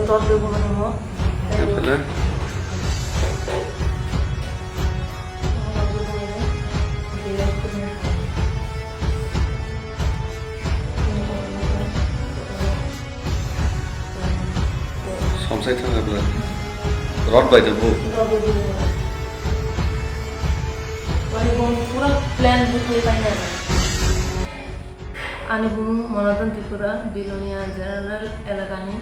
rod be gumani mo. Yapala. Somsai thang yapala. Rod by the book. Wani bung pura plan buat lepas Ani bung Monodon Tripura Bilonia General Elagani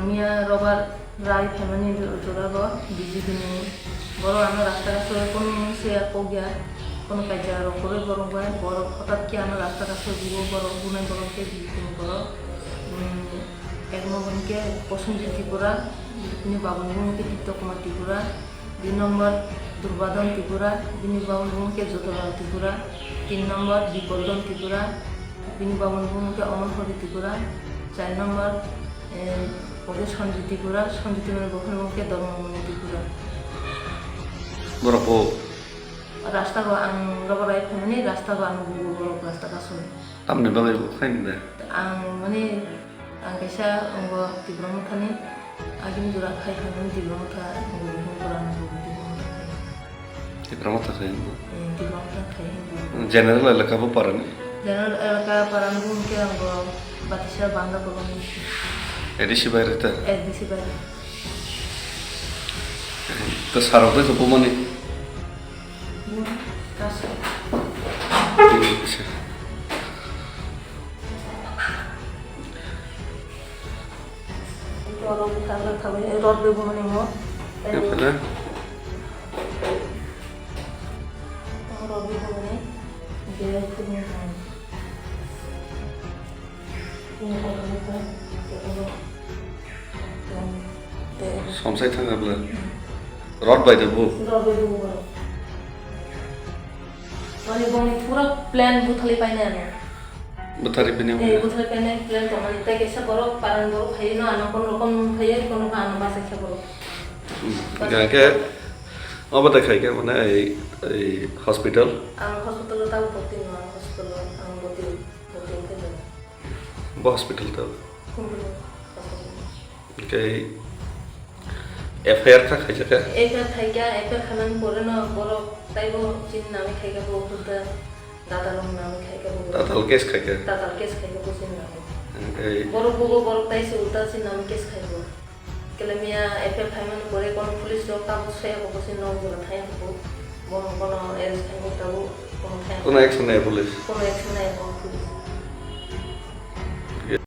Mia Robert Rai family Jorago Bijibini Boro Ana Rasta Kaso Kun Sia Pogya Kun Kaja Rokore Boro Boro Hotat Ki Ana Rasta Kaso Bibo Boro Bunai Boro Ke Bijibini Boro Ekmo Bunke Posun Tripura Ini Babun Bung Ke Tiktok Kumar Tripura Di nomor Durbadon Tripura Bini Babun Bung Ke Jotoral Tripura 3 নম্বর বিপলদন ত্রিপুরা বিনি বামন ভূমিকে অমন হরি ত্রিপুরা 4 নম্বর ওদের সঞ্জিত ত্রিপুরা সঞ্জিত মানে বখন মুখে ধর্মমণি Tripura Berapa? রাস্তা গো আং রবরাই ফেমনি রাস্তা গো আং গুগু বড় রাস্তা caution Tamne bangai bukan deh. আং মানে আং কাইসা অঙ্গ ত্রিপুরা মুখানি আগিন জোড়া খাই খাইনি ত্রিপুরা মুখা গুগু করানো গুগু Di Pramata kan. ত্রিপুরা মুখা খাই General elaka apa paran? General elaka paran mungkin anggo batisya bangga koloni Edisi bayar itu. edisi baru Terus harapnya apa mana? kasih Bisa. itu orang bukan kami rod bego mana mau Yapala. rod bego mana dia punya Somsai thang yapala. Rod by the book. rod bego mana মানে বনি পুরো plan বুথলি পাইনা না Betari bini. এই বুথলি পাইনা plan তো মানে তাই কেসা বড় পারান বড় খাই না আনো কোন রকম খাই কোন আনো বাসে খা বড় Jangan kayak apa tak kayak mana hospital. ang hospital tahu poti no hospital ang poti ke na Bah hospital tu. Kayak FIR kah kayak jaga. FR থাইকা এফআর খানান পরে না বড় তাইবো চিন নামে খাইকা বো খুদা দাদালং নামে খাইকা বো Tatal case kayak. দাদাল কেস খাইকা বো চিন নামে Kayak বড় বগো বড় তাইছে উল্টা চিন নামে কেস খাইবো কেলামিয়া এফআর খাইমান পরে কোন পুলিশ লোক তাবো সেয়া বো চিন নাম জলা থাই হবো কোন এরেস্ট খাইবো তাবো কোন খাই কোনো action নাই police. কোন অ্যাকশন নাই কোন পুলিশ